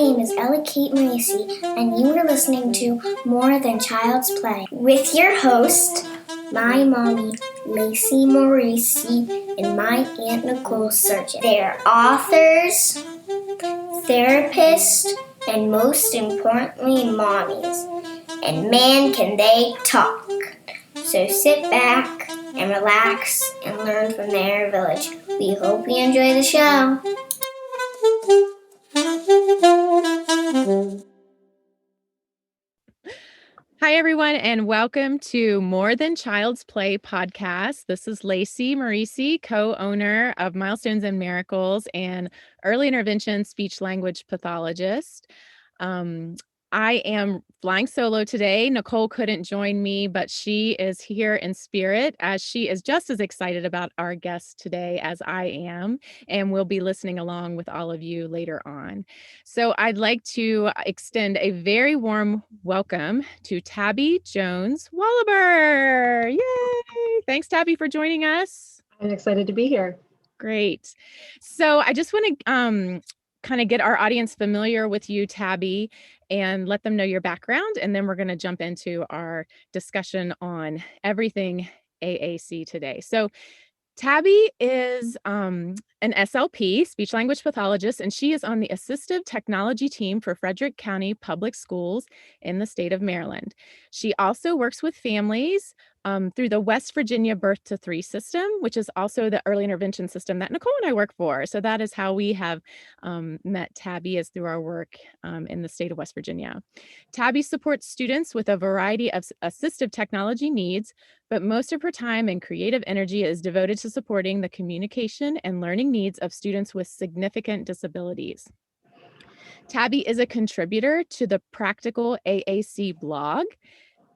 name is Ella Kate Marisi, and you are listening to More Than Child's Play with your host, my mommy, Lacey Marisi, and my Aunt Nicole Surgeon. They are authors, therapists, and most importantly, mommies. And man, can they talk. So sit back and relax and learn from their village. We hope you enjoy the show. Hi, everyone, and welcome to More Than Child's Play podcast. This is Lacey Marisi, co-owner of Milestones and Miracles and early intervention speech language pathologist. I am flying solo today. Nicole couldn't join me, but she is here in spirit as she is just as excited about our guest today as I am, and we'll be listening along with all of you later on. So I'd like to extend a very warm welcome to Tabi Jones-Wohleber. Yay! Thanks, Tabi, for joining us. I'm excited to be here. Great. So I just want to kind of get our audience familiar with you, Tabi, and let them know your background. And then we're going to jump into our discussion on everything AAC today. So Tabi is an SLP, speech language pathologist, and she is on the assistive technology team for Frederick County Public Schools in the state of Maryland. She also works with families through the West Virginia Birth to 3 system, which is also the early intervention system that Nicole and I work for. So that is how we have met Tabi, is through our work in the state of West Virginia. Tabi supports students with a variety of assistive technology needs, but most of her time and creative energy is devoted to supporting the communication and learning needs of students with significant disabilities. Tabi is a contributor to the Practical AAC blog,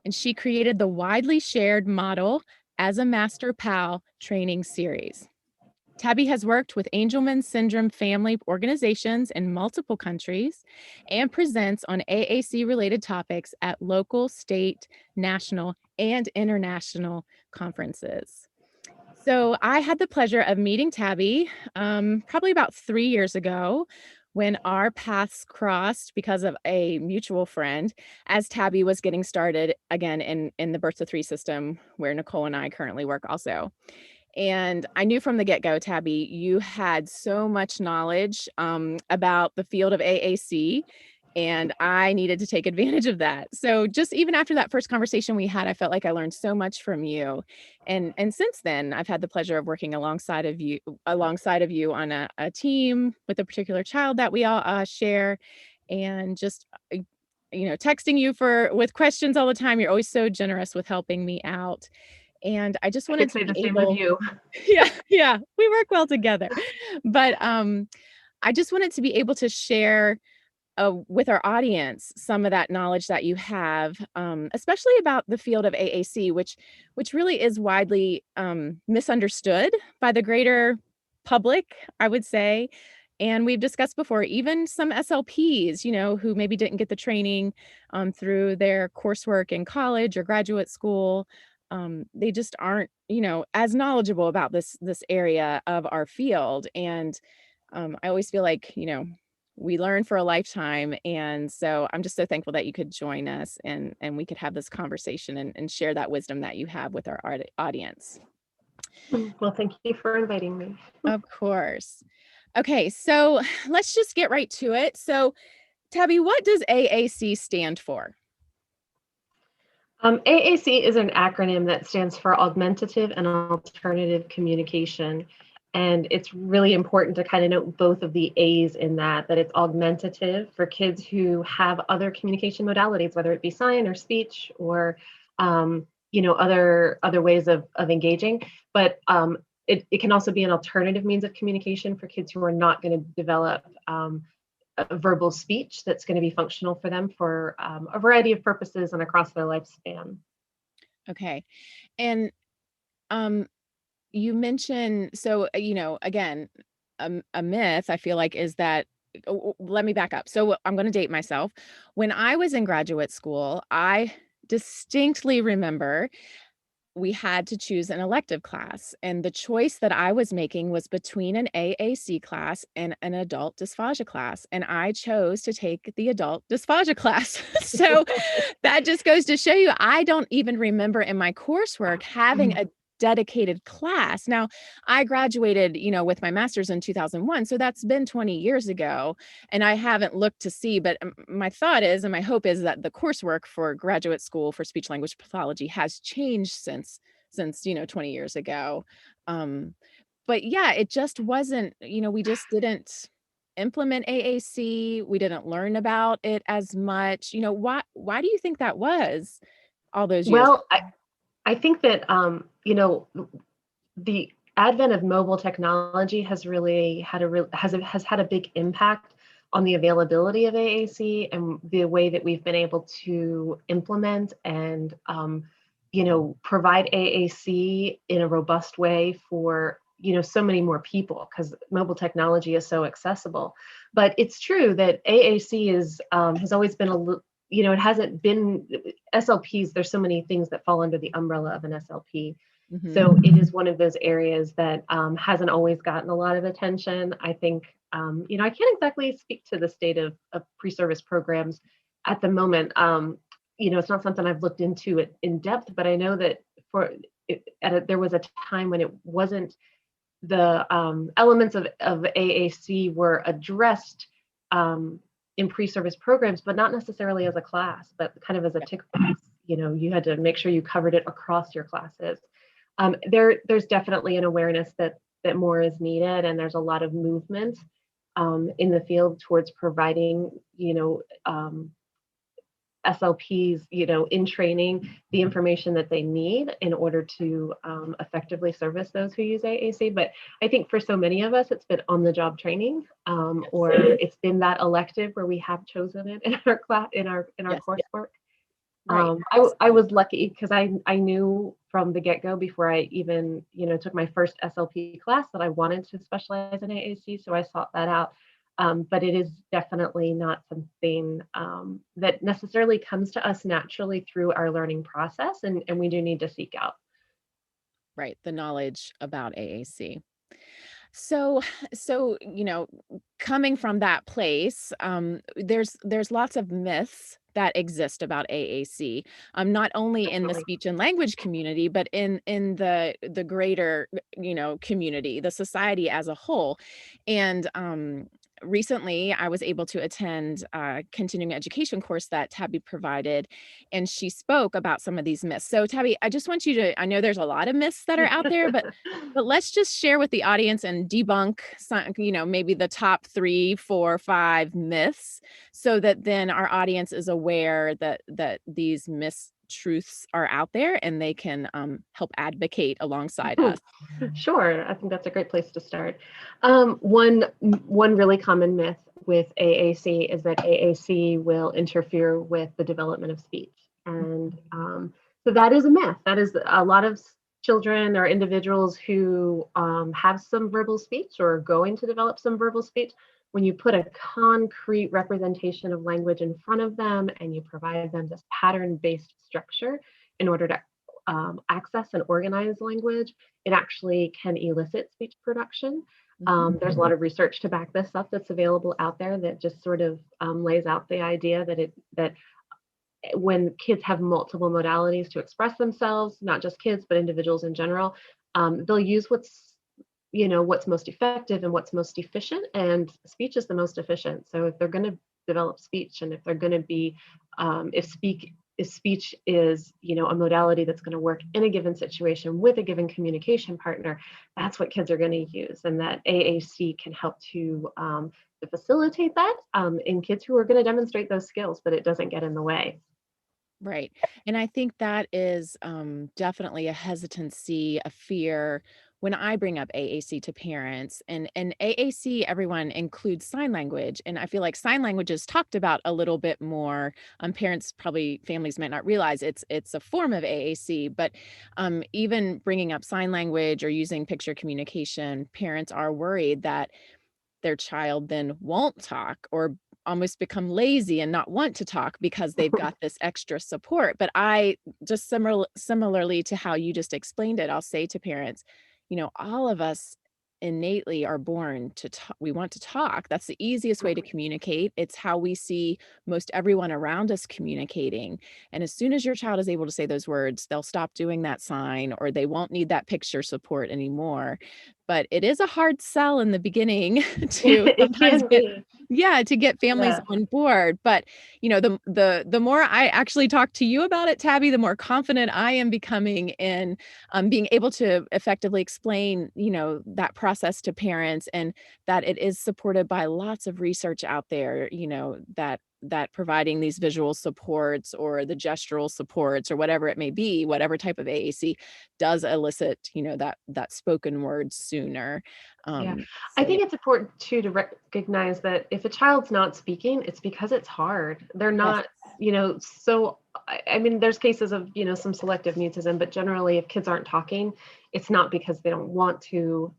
and she created the widely shared Model as a Master PAL training series. Tabi has worked with Angelman syndrome family organizations in multiple countries and presents on AAC-related topics at local, state, national, and international conferences. So I had the pleasure of meeting Tabi probably about 3 years ago when our paths crossed because of a mutual friend, as Tabi was getting started again in the Birth to 3 system, where Nicole and I currently work also. And I knew from the get-go, Tabi, you had so much knowledge about the field of AAC, and I needed to take advantage of that. So just even after that first conversation we had, I felt like I learned so much from you. And since then, I've had the pleasure of working alongside of you on a team with a particular child that we all share, and just texting you with questions all the time. You're always so generous with helping me out. And I just wanted to say the be same able, with you. Yeah, we work well together. But I just wanted to be able to share with our audience some of that knowledge that you have, especially about the field of AAC, which really is widely misunderstood by the greater public, I would say. And we've discussed before, even some SLPs, who maybe didn't get the training through their coursework in college or graduate school. They just aren't, as knowledgeable about this area of our field. And I always feel like, we learn for a lifetime. And so I'm just so thankful that you could join us and we could have this conversation and share that wisdom that you have with our audience. Well, thank you for inviting me. Of course. Okay, so let's just get right to it. So, Tabi, what does AAC stand for? AAC is an acronym that stands for Augmentative and Alternative Communication. And it's really important to kind of note both of the A's in that it's augmentative for kids who have other communication modalities, whether it be sign or speech or, other ways of engaging. But it can also be an alternative means of communication for kids who are not going to develop a verbal speech that's going to be functional for them for a variety of purposes and across their lifespan. Okay. And you mentioned, so, again, a myth, I feel like, is that, let me back up. So I'm going to date myself. When I was in graduate school, I distinctly remember we had to choose an elective class. And the choice that I was making was between an AAC class and an adult dysphagia class. And I chose to take the adult dysphagia class. So that just goes to show you, I don't even remember in my coursework having a dedicated class. Now, I graduated, with my master's in 2001. So that's been 20 years ago. And I haven't looked to see, but my thought is, and my hope is that the coursework for graduate school for speech language pathology has changed since 20 years ago. But yeah, it just wasn't, we just didn't implement AAC. We didn't learn about it as much. Why do you think that was all those years? Well, I think that, the advent of mobile technology has really had has had a big impact on the availability of AAC and the way that we've been able to implement and, provide AAC in a robust way for, so many more people, because mobile technology is so accessible. But it's true that AAC has always been it hasn't been SLPs. There's so many things that fall under the umbrella of an SLP. So it is one of those areas that hasn't always gotten a lot of attention. I think, I can't exactly speak to the state of pre-service programs at the moment. It's not something I've looked into it in depth, but I know that there was a time when it wasn't, the elements of AAC were addressed in pre-service programs, but not necessarily as a class, but kind of as a tick box. You had to make sure you covered it across your classes. There's definitely an awareness that more is needed, and there's a lot of movement in the field towards providing, SLPs, in training, the information that they need in order to effectively service those who use AAC. But I think for so many of us, it's been on-the-job training, or it's been that elective where we have chosen it in our class, in our coursework. Right. I was lucky because I knew from the get-go, before I even took my first SLP class, that I wanted to specialize in AAC, so I sought that out. But it is definitely not something that necessarily comes to us naturally through our learning process, and we do need to seek out. Right, the knowledge about AAC. So, coming from that place, there's lots of myths that exist about AAC, not only in the Definitely. speech and language community, but in the greater, community, the society as a whole. And recently, I was able to attend a continuing education course that Tabi provided, and she spoke about some of these myths. So, Tabi, I just want you to, I know there's a lot of myths that are out there, but let's just share with the audience and debunk some, maybe the top 3, 4, 5 myths, so that then our audience is aware that these mistruths are out there, and they can help advocate alongside us. Sure, I think that's a great place to start. One really common myth with AAC is that AAC will interfere with the development of speech, and so that is a myth. That is a lot of children or individuals who have some verbal speech or are going to develop some verbal speech. When you put a concrete representation of language in front of them and you provide them this pattern-based structure in order to access and organize language, it actually can elicit speech production. There's a lot of research to back this up that's available out there that just sort of lays out the idea that when kids have multiple modalities to express themselves, not just kids, but individuals in general, they'll use what's most effective and what's most efficient, and speech is the most efficient. So if they're going to develop speech, and if they're going to be, if speech is, a modality that's going to work in a given situation with a given communication partner, that's what kids are going to use. And that AAC can help to facilitate that in kids who are going to demonstrate those skills, but it doesn't get in the way. Right. And I think that is definitely a hesitancy, a fear when I bring up AAC to parents. And AAC, everyone includes sign language. And I feel like sign language is talked about a little bit more. Families might not realize it's a form of AAC, but even bringing up sign language or using picture communication, parents are worried that their child then won't talk or almost become lazy and not want to talk because they've got this extra support. But I just similarly to how you just explained it, I'll say to parents, all of us innately are born to talk. We want to talk. That's the easiest way to communicate. It's how we see most everyone around us communicating. And as soon as your child is able to say those words, they'll stop doing that sign, or they won't need that picture support anymore. But it is a hard sell in the beginning to It sometimes can be. to get families Yeah. on board. But the more I actually talk to you about it, Tabi, the more confident I am becoming in being able to effectively explain that process to parents, and that it is supported by lots of research out there, that providing these visual supports or the gestural supports or whatever it may be, whatever type of AAC, does elicit that spoken word sooner. Yeah, I So yeah. think it's important too to recognize that if a child's not speaking, it's because it's hard. They're Yes. not, so I mean, there's cases of, some selective mutism, but generally if kids aren't talking, it's not because they don't want to,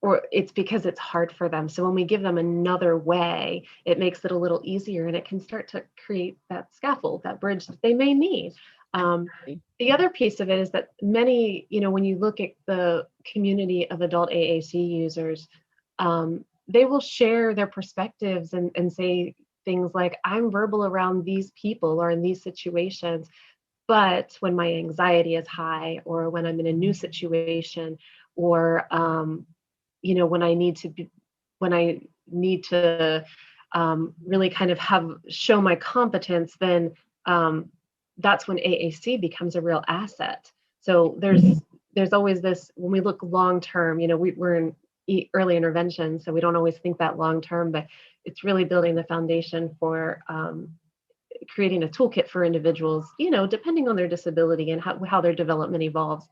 or it's because it's hard for them. So when we give them another way, it makes it a little easier, and it can start to create that scaffold, that bridge that they may need. The other piece of it is that many, when you look at the community of adult AAC users, they will share their perspectives and say things like, I'm verbal around these people or in these situations, but when my anxiety is high, or when I'm in a new situation, or when I need to really kind of show my competence, then that's when AAC becomes a real asset. So there's always this, when we look long term, we're in early intervention, so we don't always think that long term, but it's really building the foundation for creating a toolkit for individuals, depending on their disability and how their development evolves,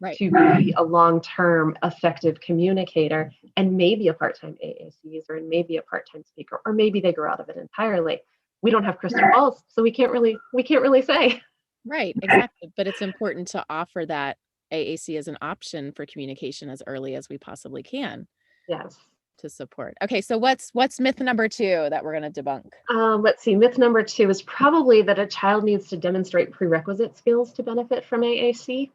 Right. to be a long-term effective communicator, and maybe a part-time AAC user, and maybe a part-time speaker, or maybe they grow out of it entirely. We don't have crystal balls, so we can't really say. Right, exactly. But it's important to offer that AAC as an option for communication as early as we possibly can Yes. to support. Okay, so what's myth number 2 that we're going to debunk? Let's see. Myth number 2 is probably that a child needs to demonstrate prerequisite skills to benefit from AAC.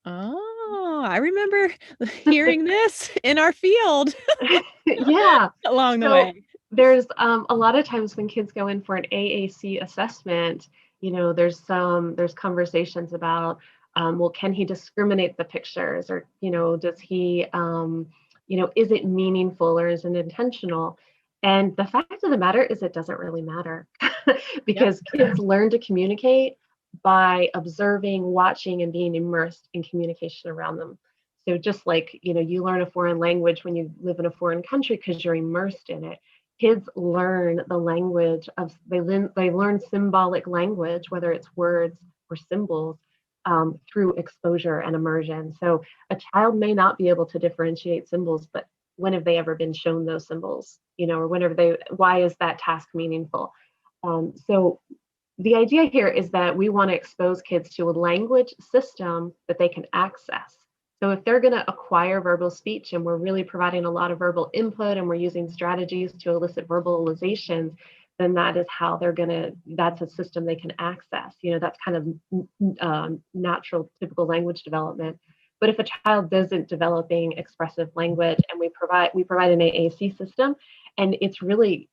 Oh, I remember hearing this in our field Yeah. along the So way. there's a lot of times when kids go in for an AAC assessment, there's conversations about, well, can he discriminate the pictures, or, does he, is it meaningful or is it intentional? And the fact of the matter is it doesn't really matter because kids learn to communicate by observing, watching, and being immersed in communication around them. So just like, you learn a foreign language when you live in a foreign country because you're immersed in it. Kids learn the language of, they learn symbolic language, whether it's words or symbols, through exposure and immersion. So a child may not be able to differentiate symbols, but when have they ever been shown those symbols, or why is that task meaningful? So the idea here is that we want to expose kids to a language system that they can access. So if they're going to acquire verbal speech, and we're really providing a lot of verbal input, and we're using strategies to elicit verbalizations, then that is how that's a system they can access. That's kind of natural, typical language development. But if a child isn't developing expressive language, and we provide an AAC system, and it's really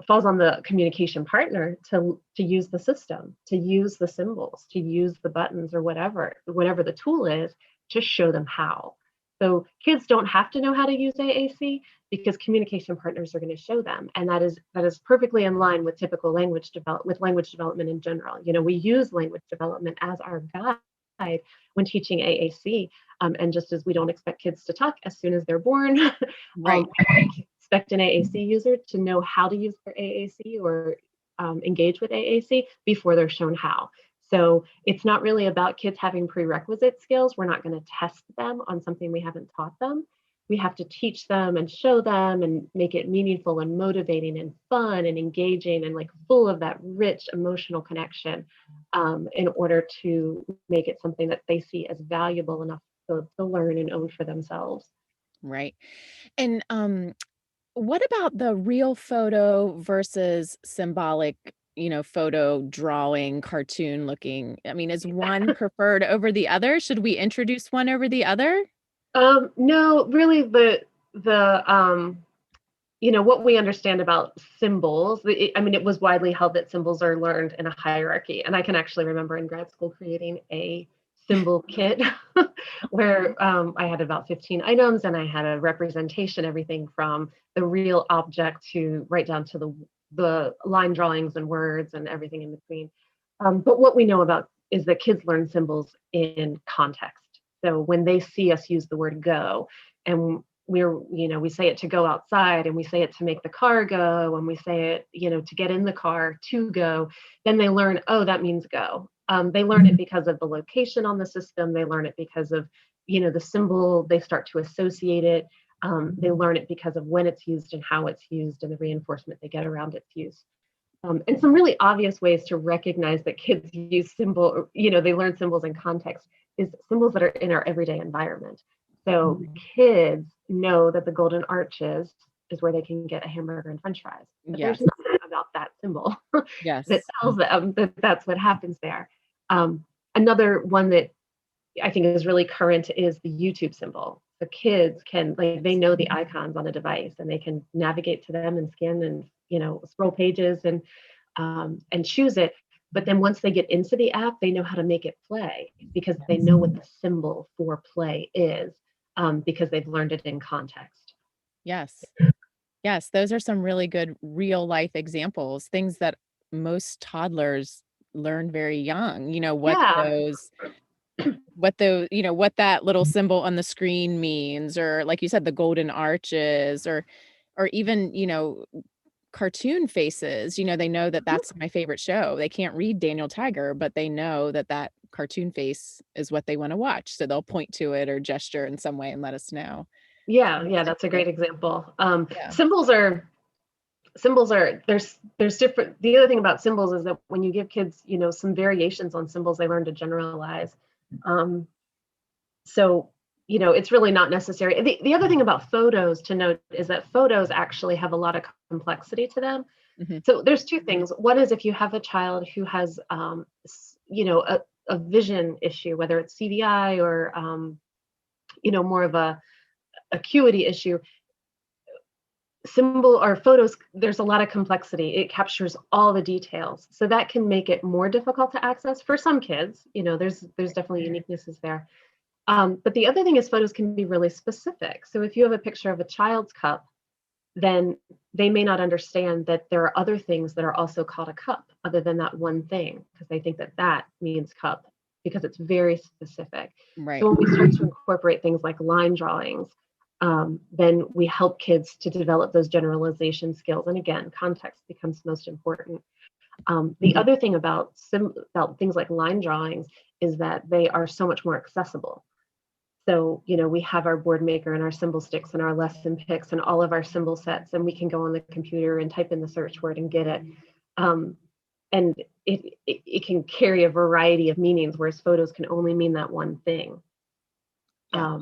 falls on the communication partner to use the system, to use the symbols, to use the buttons, or whatever the tool is, to show them how. So kids don't have to know how to use AAC, because communication partners are going to show them, and that is perfectly in line with typical language development in general. We use language development as our guide when teaching AAC, and just as we don't expect kids to talk as soon as they're born, Right. we expect an AAC user to know how to use their AAC, or engage with AAC before they're shown how. So it's not really about kids having prerequisite skills. We're not going to test them on something we haven't taught them. We have to teach them and show them and make it meaningful and motivating and fun and engaging and like full of that rich emotional connection, in order to make it something that they see as valuable enough to learn and own for themselves. Right. And what about the real photo versus symbolic, photo drawing, cartoon looking? I mean, is one preferred over the other? Should we introduce one over the other? No, really what we understand about symbols, it was widely held that symbols are learned in a hierarchy. And I can actually remember in grad school creating a symbol kit where I had about 15 items and I had a representation, everything from the real object to right down to the line drawings and words and everything in between. But what we know about is that kids learn symbols in context. So when they see us use the word go, and we say it to go outside, and we say it to make the car go, and we say it, to get in the car to go, then they learn, oh, that means go. They learn it because of the location on the system. They learn it because of, the symbol. They start to associate it. They learn it because of when it's used and how it's used and the reinforcement they get around its use. And some really obvious ways to recognize that kids use they learn symbols in context is symbols that are in our everyday environment. So kids know that the Golden Arches is where they can get a hamburger and French fries. But Yes. there's nothing about that symbol Yes. that tells them that that's what happens there. Another one that I think is really current is the YouTube symbol. The kids can, they know the icons on a device and they can navigate to them and scan and, scroll pages and choose it. But then once they get into the app, they know how to make it play because they know what the symbol for play is, because they've learned it in context. Yes. Yes. Those are some really good real life examples, things that most toddlers learn very young, what that little symbol on the screen means, or like you said, the golden arches, or even, cartoon faces, they know that that's my favorite show. They can't read Daniel Tiger, but they know that cartoon face is what they want to watch. So they'll point to it or gesture in some way and let us know. Yeah, that's a great example. Yeah. Symbols are there's different. The other thing about symbols is that when you give kids, some variations on symbols, they learn to generalize. So, it's really not necessary. The other thing about photos to note is that photos actually have a lot of complexity to them. Mm-hmm. So there's two things. One is if you have a child who has, a vision issue, whether it's CVI or, more of a acuity issue, symbol or photos, there's a lot of complexity. It captures all the details. So that can make it more difficult to access for some kids. There's definitely uniquenesses there. But the other thing is photos can be really specific. So if you have a picture of a child's cup, then they may not understand that there are other things that are also called a cup other than that one thing, because they think that means cup because it's very specific. Right. So when we start to incorporate things like line drawings, then we help kids to develop those generalization skills. And again, context becomes most important. The other thing about things like line drawings is that they are so much more accessible. So, we have our board maker and our symbol sticks and our lesson picks and all of our symbol sets, and we can go on the computer and type in the search word and get it. And it can carry a variety of meanings, whereas photos can only mean that one thing. Yeah.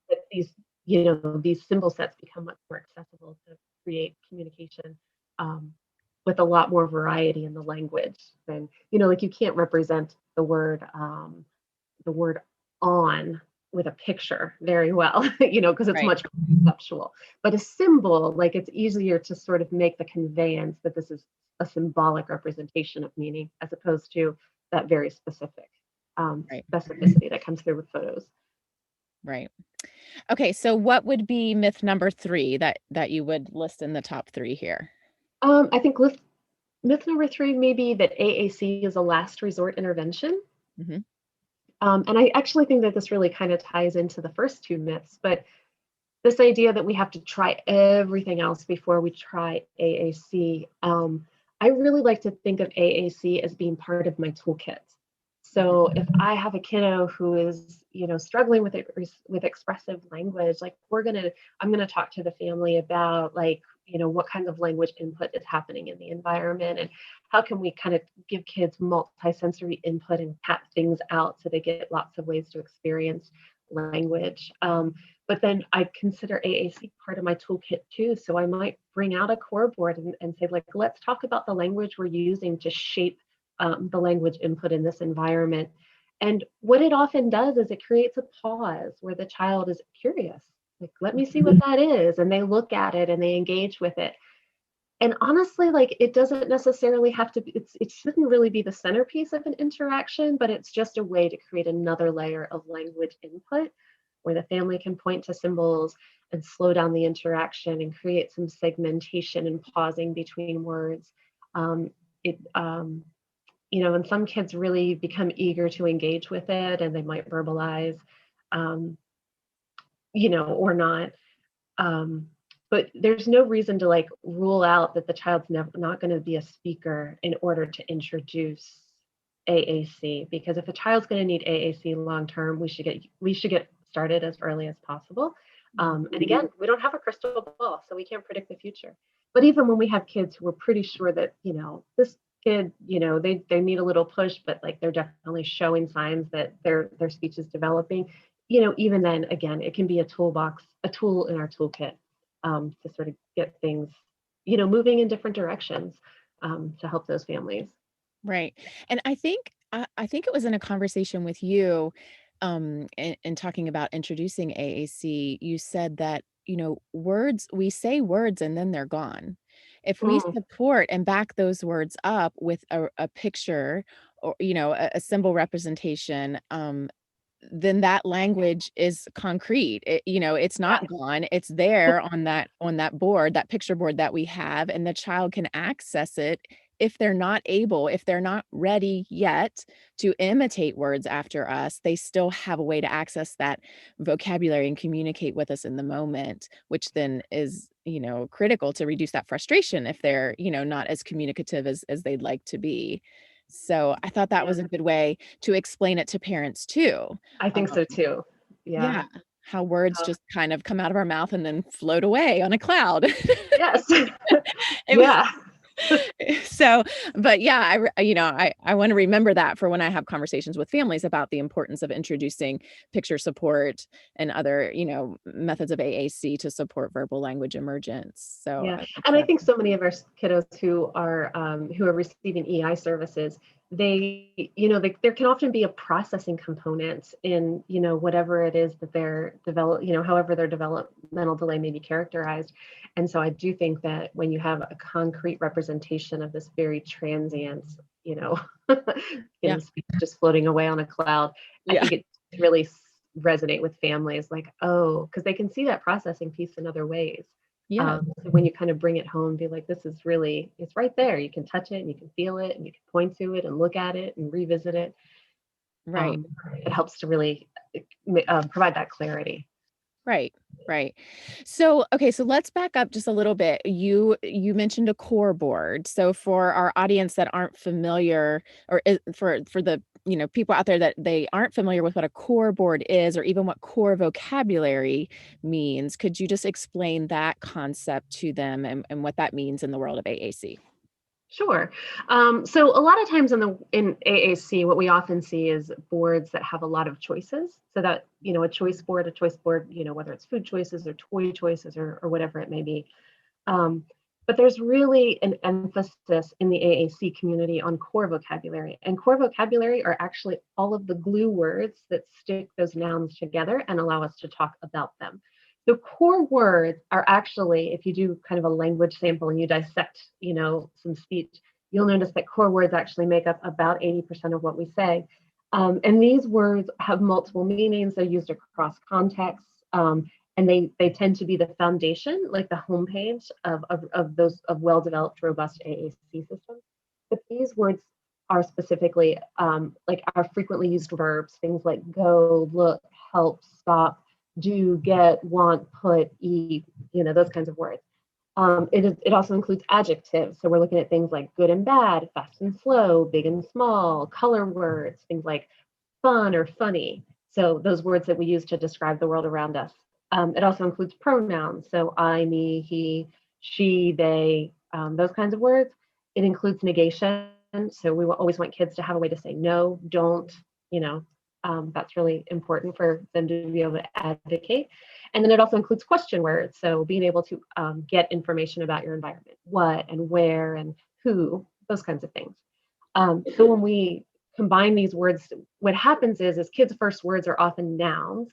But these symbol sets become much more accessible to create communication with a lot more variety in the language than, like you can't represent the word on with a picture very well, because it's much more conceptual. But a symbol, it's easier to sort of make the conveyance that this is a symbolic representation of meaning, as opposed to that very specific specificity that comes through with photos. Right. Okay. So what would be myth number 3 that you would list in the top 3 here? I think myth number 3 may be that AAC is a last resort intervention. Mm-hmm. And I actually think that this really kind of ties into the first 2 myths, but this idea that we have to try everything else before we try AAC. I really like to think of AAC as being part of my toolkit. So if I have a kiddo who is, struggling with expressive language, I'm gonna talk to the family about what kind of language input is happening in the environment, and how can we kind of give kids multisensory input and tap things out so they get lots of ways to experience language. But then I consider AAC part of my toolkit too. So I might bring out a core board and say, like, let's talk about the language we're using to shape the language input in this environment. And what it often does is it creates a pause where the child is curious, like, let me see what that is. And they look at it and they engage with it. And honestly, like, it doesn't necessarily have to be, it shouldn't really be the centerpiece of an interaction, but it's just a way to create another layer of language input where the family can point to symbols and slow down the interaction and create some segmentation and pausing between words. It and some kids really become eager to engage with it, and they might verbalize, or not. But there's no reason to like rule out that the child's not going to be a speaker in order to introduce AAC, because if a child's going to need AAC long term, we should get started as early as possible. And again, we don't have a crystal ball, so we can't predict the future. But even when we have kids who are pretty sure that this kid, they need a little push, but like they're definitely showing signs that their speech is developing. Even then, again, it can be a tool in our toolkit to sort of get things, moving in different directions to help those families. Right. And I think it was in a conversation with you in talking about introducing AAC, you said that, we say words and then they're gone. If we support and back those words up with a picture or, a symbol representation, then that language is concrete. It's not gone. It's there on that board, that picture board that we have, and the child can access it if they're not ready yet to imitate words after us. They still have a way to access that vocabulary and communicate with us in the moment, which then is, critical to reduce that frustration if they're, not as communicative as they'd like to be. So I thought that was a good way to explain it to parents too. I think so too. Yeah. How words just kind of come out of our mouth and then float away on a cloud. Yes. Yeah. So, but yeah, I want to remember that for when I have conversations with families about the importance of introducing picture support and other, methods of AAC to support verbal language emergence. So, yeah, and I think so many of our kiddos who are receiving EI services, there can often be a processing component in, whatever it is that they're however their developmental delay may be characterized. And so I do think that when you have a concrete representation of this very transient, speech just floating away on a cloud, I think it really resonate with families, like, oh, because they can see that processing piece in other ways. So when you kind of bring it home, be like, this is really, it's right there. You can touch it and you can feel it and you can point to it and look at it and revisit it. Right. It helps to really provide that clarity. Right. So, okay, so let's back up just a little bit. You mentioned a core board. So for our audience that aren't familiar, or for the, people out there that they aren't familiar with what a core board is, or even what core vocabulary means, could you just explain that concept to them and what that means in the world of AAC? Sure. So a lot of times in AAC, what we often see is boards that have a lot of choices. So that, a choice board, whether it's food choices or toy choices or whatever it may be. But there's really an emphasis in the AAC community on core vocabulary. And core vocabulary are actually all of the glue words that stick those nouns together and allow us to talk about them. The core words are actually, if you do kind of a language sample and you dissect, some speech, you'll notice that core words actually make up about 80% of what we say. And these words have multiple meanings. They're used across contexts, and they tend to be the foundation, like the homepage of well-developed, robust AAC systems. But these words are specifically are frequently used verbs, things like go, look, help, stop, do, get, want, put, eat, those kinds of words. It also includes adjectives. So we're looking at things like good and bad, fast and slow, big and small, color words, things like fun or funny. So those words that we use to describe the world around us. It also includes pronouns. So I, me, he, she, they, those kinds of words. It includes negation. So we always want kids to have a way to say no, don't, That's really important for them to be able to advocate. And then it also includes question words. So being able to get information about your environment, what and where and who, those kinds of things. So when we combine these words, what happens is kids' first words are often nouns.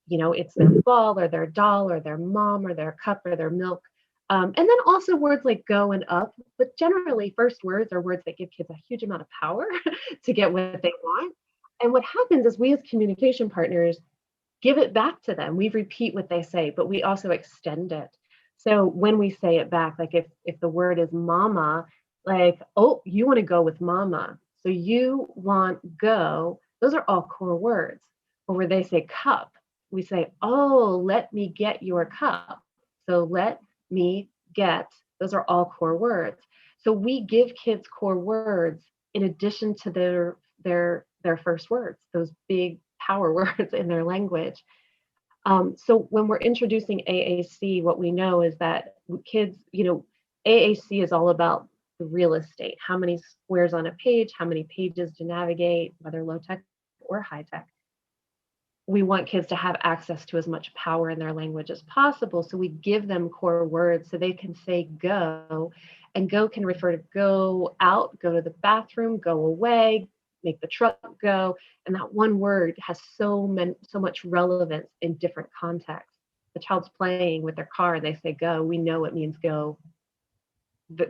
It's their ball or their doll or their mom or their cup or their milk. And then also words like go and up, but generally first words are words that give kids a huge amount of power to get what they want. And what happens is we as communication partners give it back to them. We repeat what they say, but we also extend it. So when we say it back, like if the word is mama, like, oh, you want to go with mama. So you want go, those are all core words. Or where they say cup, we say, oh, let me get your cup. So let me get, those are all core words. So we give kids core words in addition to their first words, those big power words in their language. So when we're introducing AAC, what we know is that kids, AAC is all about the real estate, how many squares on a page, how many pages to navigate, whether low tech or high tech. We want kids to have access to as much power in their language as possible. So we give them core words so they can say go, and go can refer to go out, go to the bathroom, go away, make the truck go. And that one word has so much relevance in different contexts. The child's playing with their car, they say go, we know it means go,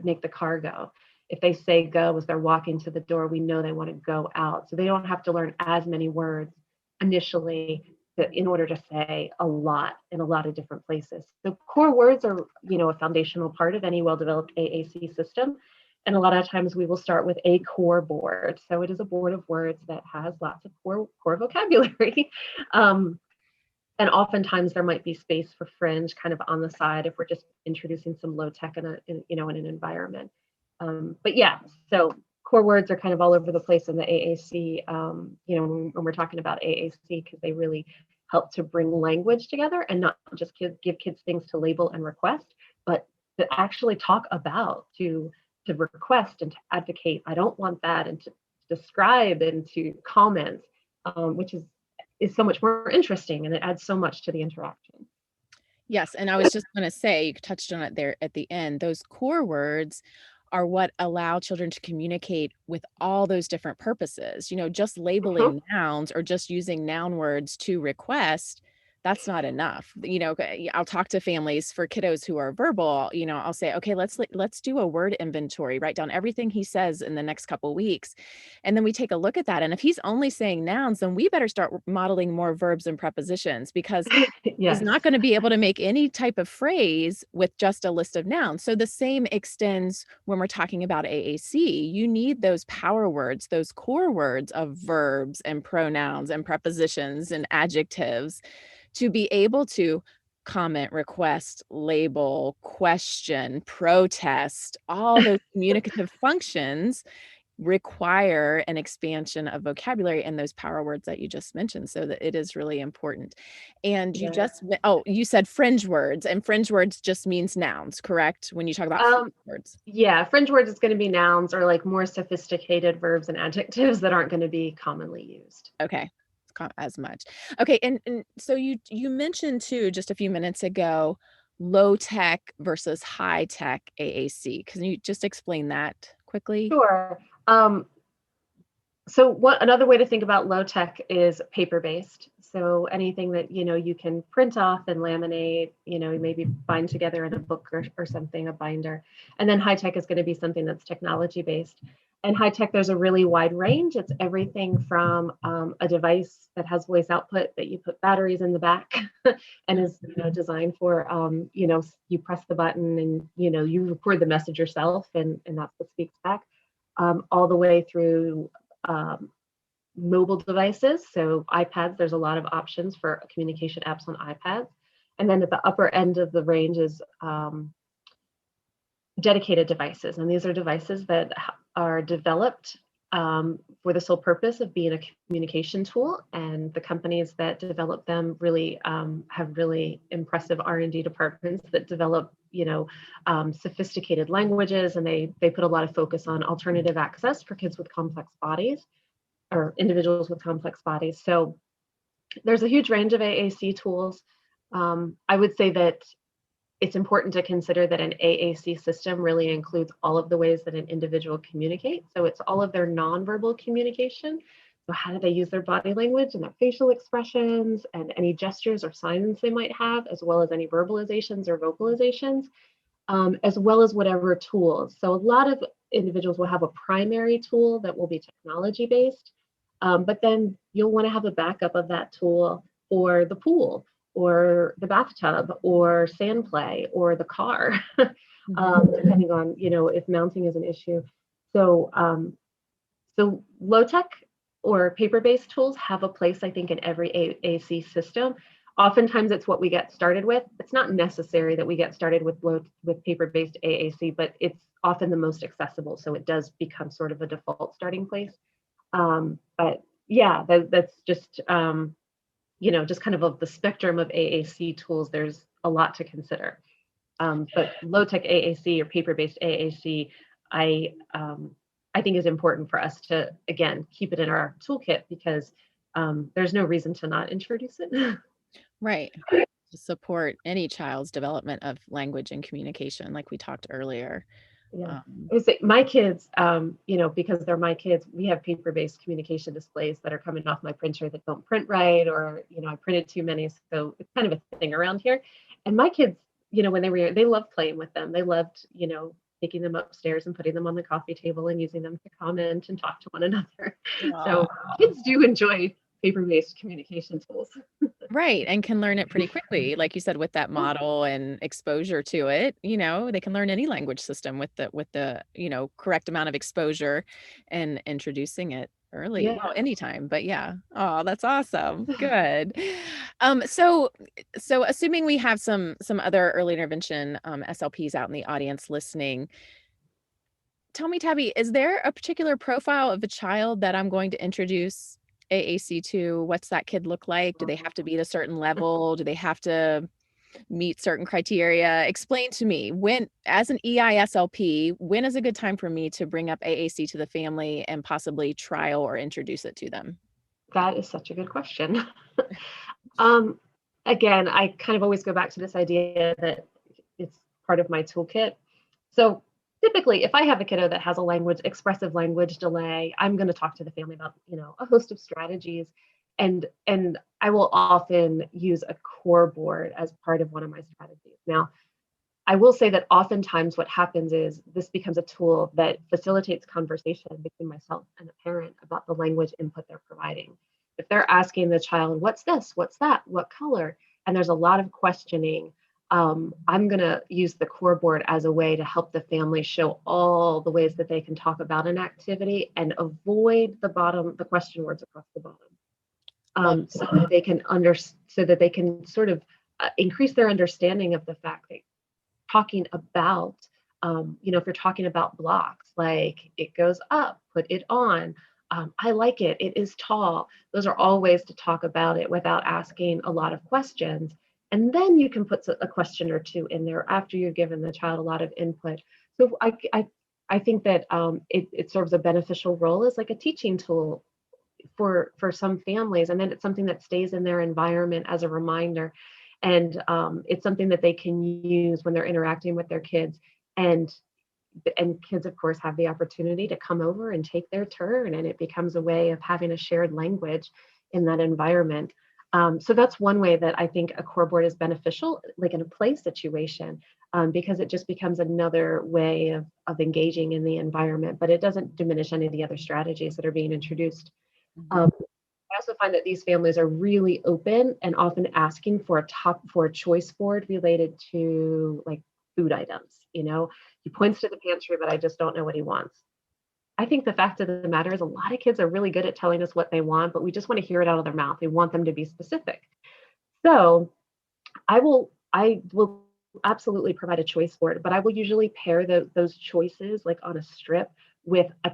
make the car go. If they say go as they're walking to the door, we know they want to go out. So they don't have to learn as many words initially in order to say a lot in a lot of different places. So core words are, a foundational part of any well-developed AAC system. And a lot of times we will start with a core board. So it is a board of words that has lots of core vocabulary. And oftentimes there might be space for fringe kind of on the side if we're just introducing some low tech in an environment. But yeah, so core words are kind of all over the place in the AAC, when we're talking about AAC, because they really help to bring language together and not just give kids things to label and request, but to actually talk about, to request and to advocate. I don't want that, and to describe and to comment, which is so much more interesting, and it adds so much to the interaction. Yes, and I was just going to say, you touched on it there at the end, those core words are what allow children to communicate with all those different purposes. Just labeling nouns or just using noun words to request, that's not enough. I'll talk to families for kiddos who are verbal, I'll say, okay, let's do a word inventory, write down everything he says in the next couple of weeks. And then we take a look at that. And if he's only saying nouns, then we better start modeling more verbs and prepositions, because Yes. He's not going to be able to make any type of phrase with just a list of nouns. So the same extends when we're talking about AAC. You need those power words, those core words of verbs and pronouns and prepositions and adjectives to be able to comment, request, label, question, protest. All those communicative functions require an expansion of vocabulary and those power words that you just mentioned, so that it is really important. And you you said fringe words, and fringe words just means nouns, correct? When you talk about fringe words. Yeah, fringe words is going to be nouns or like more sophisticated verbs and adjectives that aren't going to be commonly used. Okay. As much. Okay. And so you mentioned too, just a few minutes ago, low tech versus high tech AAC. Can you just explain that quickly? Sure. So another way to think about low tech is paper-based. So anything that, you can print off and laminate, maybe bind together in a book or something, a binder. And then high tech is going to be something that's technology-based. And high tech, there's a really wide range. It's everything from a device that has voice output that you put batteries in the back and is designed for, you press the button and, you record the message yourself and that's what speaks back, all the way through mobile devices. So iPads, there's a lot of options for communication apps on iPads. And then at the upper end of the range is dedicated devices. And these are devices that are developed for the sole purpose of being a communication tool. And the companies that develop them really have really impressive R&D departments that develop, sophisticated languages. And they put a lot of focus on alternative access for kids with complex bodies, or individuals with complex bodies. So there's a huge range of AAC tools. I would say that it's important to consider that an AAC system really includes all of the ways that an individual communicates. So it's all of their nonverbal communication. So how do they use their body language and their facial expressions and any gestures or signs they might have, as well as any verbalizations or vocalizations, as well as whatever tools. So a lot of individuals will have a primary tool that will be technology based, but then you'll want to have a backup of that tool for the pool or the bathtub or sand play or the car, depending on, if mounting is an issue. So, so low tech or paper-based tools have a place, I think, in every AAC system. Oftentimes it's what we get started with. It's not necessary that we get started with paper-based AAC, but it's often the most accessible. So it does become sort of a default starting place. But yeah, that's just, just kind of the spectrum of AAC tools. There's a lot to consider. But low-tech AAC or paper-based AAC, I think is important for us to, again, keep it in our toolkit because there's no reason to not introduce it. Right. To support any child's development of language and communication, like we talked earlier. Yeah. I would say my kids, because they're my kids, we have paper-based communication displays that are coming off my printer that don't print right, or, I printed too many. So it's kind of a thing around here. And my kids, when they were young, they loved playing with them. They loved, taking them upstairs and putting them on the coffee table and using them to comment and talk to one another. Wow. So kids do enjoy paper-based communication tools. Right. And can learn it pretty quickly. Like you said, with that model and exposure to it, they can learn any language system with the, correct amount of exposure and introducing it early. Yeah. Well, anytime, but yeah. Oh, that's awesome. Good. So assuming we have some other early intervention SLPs out in the audience listening, tell me, Tabi, is there a particular profile of a child that I'm going to introduce AAC to? What's that kid look like? Do they have to be at a certain level? Do they have to meet certain criteria? Explain to me, when, as an EISLP, when is a good time for me to bring up AAC to the family and possibly trial or introduce it to them? That is such a good question. Again, I kind of always go back to this idea that it's part of my toolkit. So typically, if I have a kiddo that has a expressive language delay, I'm going to talk to the family about, a host of strategies. And I will often use a core board as part of one of my strategies. Now, I will say that oftentimes what happens is this becomes a tool that facilitates conversation between myself and the parent about the language input they're providing. If they're asking the child, what's this, what's that, what color, and there's a lot of questioning, I'm going to use the core board as a way to help the family show all the ways that they can talk about an activity and avoid the question words across the bottom, so that they can sort of increase their understanding of the fact that talking about, if you're talking about blocks, like it goes up, put it on, I like it, it is tall. Those are all ways to talk about it without asking a lot of questions. And then you can put a question or two in there after you've given the child a lot of input. So I think that it serves a beneficial role as like a teaching tool for some families. And then it's something that stays in their environment as a reminder. And it's something that they can use when they're interacting with their kids. And kids, of course, have the opportunity to come over and take their turn. And it becomes a way of having a shared language in that environment. So that's one way that I think a core board is beneficial, like in a play situation, because it just becomes another way of engaging in the environment, but it doesn't diminish any of the other strategies that are being introduced. I also find that these families are really open and often asking for a choice board related to like food items. He points to the pantry, but I just don't know what he wants. I think the fact of the matter is a lot of kids are really good at telling us what they want, but we just want to hear it out of their mouth. We want them to be specific. So I will absolutely provide a choice board, but I will usually pair those choices like on a strip with a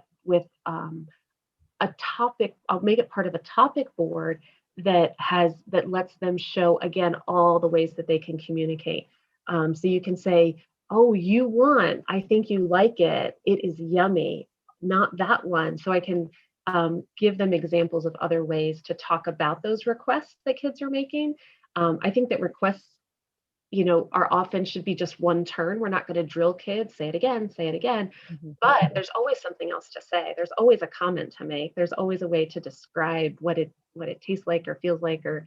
topic. I'll make it part of a topic board that lets them show again all the ways that they can communicate. So you can say, oh, I think you like it. It is yummy. Not that one. So I can give them examples of other ways to talk about those requests that kids are making. I think that requests, are often should be just one turn. We're not going to drill kids, say it again, but there's always something else to say. There's always a comment to make. There's always a way to describe what it tastes like or feels like, or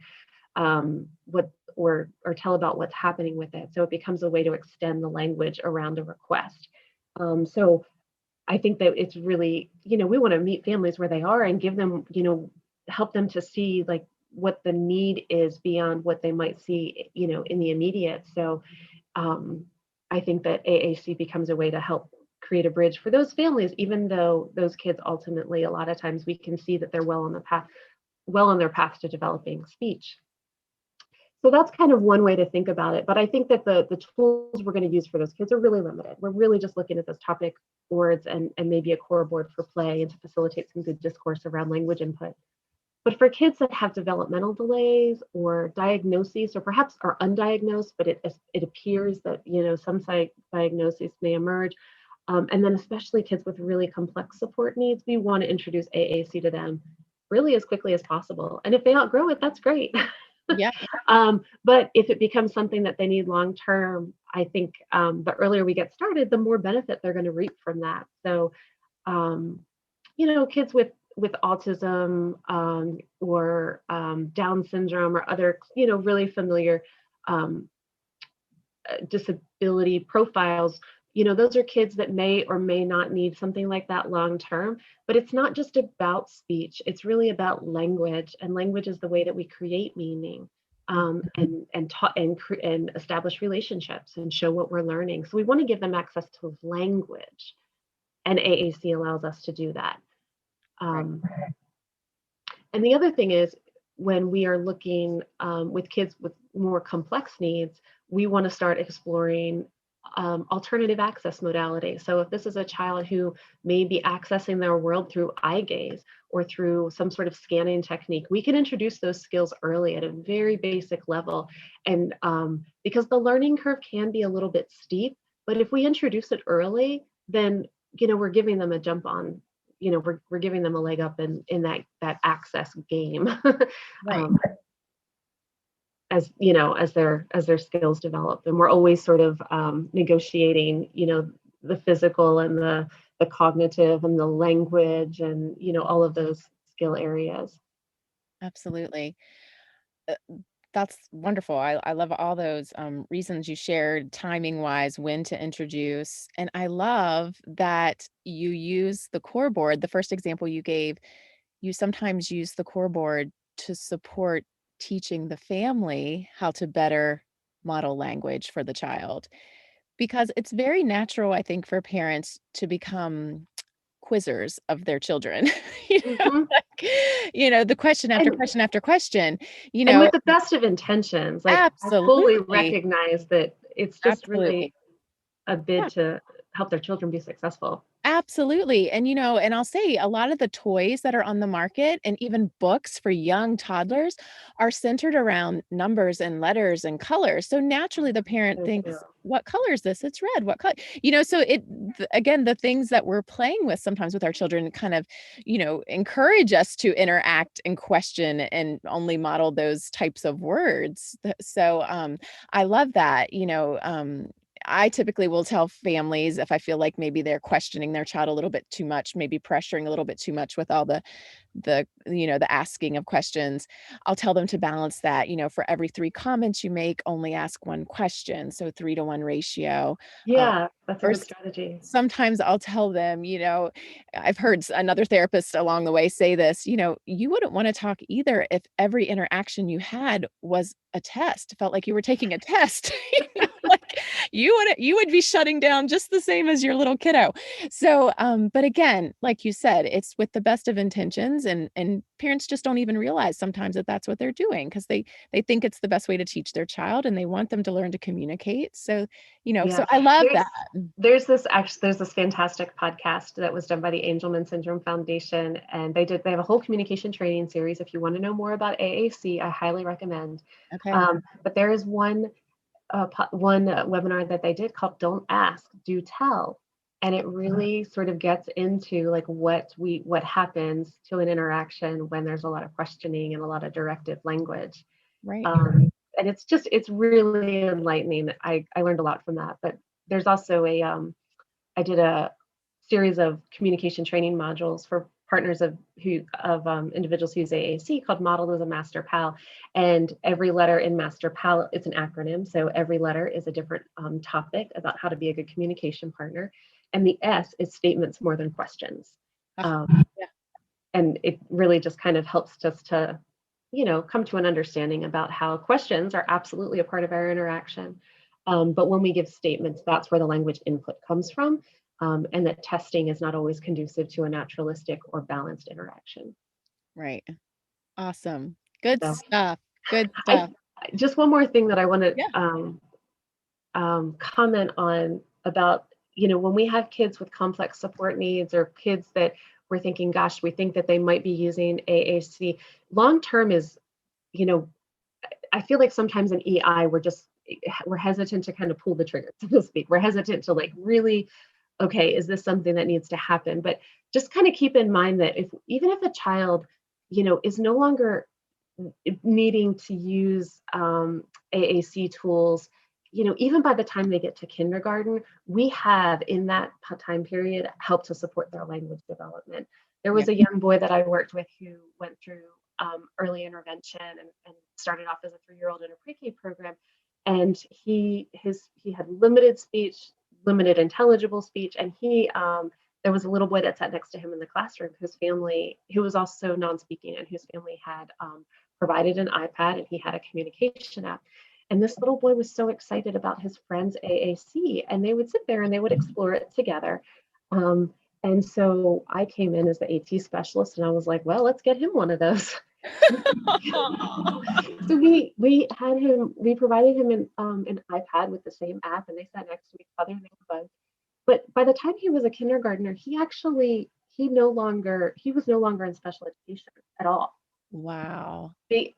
what or tell about what's happening with it. So it becomes a way to extend the language around a request. So I think that it's really, we want to meet families where they are and give them, help them to see like what the need is beyond what they might see, in the immediate. So I think that AAC becomes a way to help create a bridge for those families, even though those kids ultimately, a lot of times we can see that they're well on their path to developing speech. So that's kind of one way to think about it. But I think that the tools we're going to use for those kids are really limited. We're really just looking at those topic boards and maybe a core board for play and to facilitate some good discourse around language input. But for kids that have developmental delays or diagnoses, or perhaps are undiagnosed, but it appears that, some diagnoses may emerge, and then especially kids with really complex support needs, we want to introduce AAC to them really as quickly as possible. And if they outgrow it, that's great. Yeah. But if it becomes something that they need long term, I think the earlier we get started, the more benefit they're going to reap from that. So, kids with autism or Down syndrome or other, really familiar disability profiles, those are kids that may or may not need something like that long term. But it's not just about speech. It's really about language, and language is the way that we create meaning and establish relationships and show what we're learning. So we want to give them access to language, and AAC allows us to do that. And the other thing is, when we are looking with kids with more complex needs, we want to start exploring alternative access modalities. So if this is a child who may be accessing their world through eye gaze or through some sort of scanning technique, we can introduce those skills early at a very basic level. And because the learning curve can be a little bit steep, but if we introduce it early, then we're giving them a jump on, we're giving them a leg up in that access game. Right. As their skills develop, and we're always sort of negotiating, the physical and the cognitive and the language and all of those skill areas. Absolutely. That's wonderful. I love all those reasons you shared, timing wise, when to introduce. And I love that you use the core board. The first example you gave, you sometimes use the core board to support teaching the family how to better model language for the child. Because it's very natural, I think, for parents to become quizzers of their children. The question after question after question, and with the best of intentions. Like, absolutely. I fully recognize that it's just really a bid to help their children be successful. Absolutely. And, and I'll say a lot of the toys that are on the market and even books for young toddlers are centered around numbers and letters and colors. So naturally the parent thinks, what color is this? It's red. What color? So again, the things that we're playing with sometimes with our children kind of, encourage us to interact and question and only model those types of words. So I love that, I typically will tell families if I feel like maybe they're questioning their child a little bit too much, maybe pressuring a little bit too much with all the asking of questions. I'll tell them to balance that, for every 3 comments you make, only ask 1 question. So 3-to-1 ratio. Yeah, that's a good strategy. Sometimes I'll tell them, I've heard another therapist along the way say this, you wouldn't want to talk either if every interaction you had was a test, felt like you were taking a test. Like you would be shutting down just the same as your little kiddo. So, but again, like you said, it's with the best of intentions, and parents just don't even realize sometimes that that's what they're doing, because they think it's the best way to teach their child, and they want them to learn to communicate. So, so I love that. There's this fantastic podcast that was done by the Angelman Syndrome Foundation, and they have a whole communication training series. If you want to know more about AAC, I highly recommend. Okay. But there is one webinar that they did called "Don't Ask, Do Tell," And it really sort of gets into like what happens to an interaction when there's a lot of questioning and a lot of directive language. Right. And it's really enlightening. I learned a lot from that. But there's also I did a series of communication training modules for partners of individuals who use AAC called Modeled as a Master Pal. And every letter in Master Pal, it's an acronym. So every letter is a different topic about how to be a good communication partner. And the S is statements more than questions. Yeah. And it really just kind of helps us to, come to an understanding about how questions are absolutely a part of our interaction. But when we give statements, that's where the language input comes from. And that testing is not always conducive to a naturalistic or balanced interaction. Right. Awesome. Good So stuff. Good stuff. Just one more thing that I want to Yeah. comment on about, when we have kids with complex support needs or kids that we're thinking, gosh, we think that they might be using AAC. Long term is, I feel like sometimes in EI, we're hesitant to kind of pull the trigger, so to speak. We're hesitant to like really, okay, is this something that needs to happen? But just kind of keep in mind that even if a child, is no longer needing to use AAC tools, even by the time they get to kindergarten, we have in that time period helped to support their language development. There was a young boy that I worked with who went through early intervention and started off as a 3-year-old in a pre-K program. And he had limited speech, limited intelligible speech. And there was a little boy that sat next to him in the classroom who was also non-speaking and whose family had provided an iPad, and he had a communication app. And this little boy was so excited about his friend's AAC, and they would sit there and they would explore it together. And so I came in as the AT specialist, and I was like, well, let's get him one of those. So we provided him an iPad with the same app, and they sat next to each other and they were buds. But by the time he was a kindergartner, he was no longer in special education at all. Wow.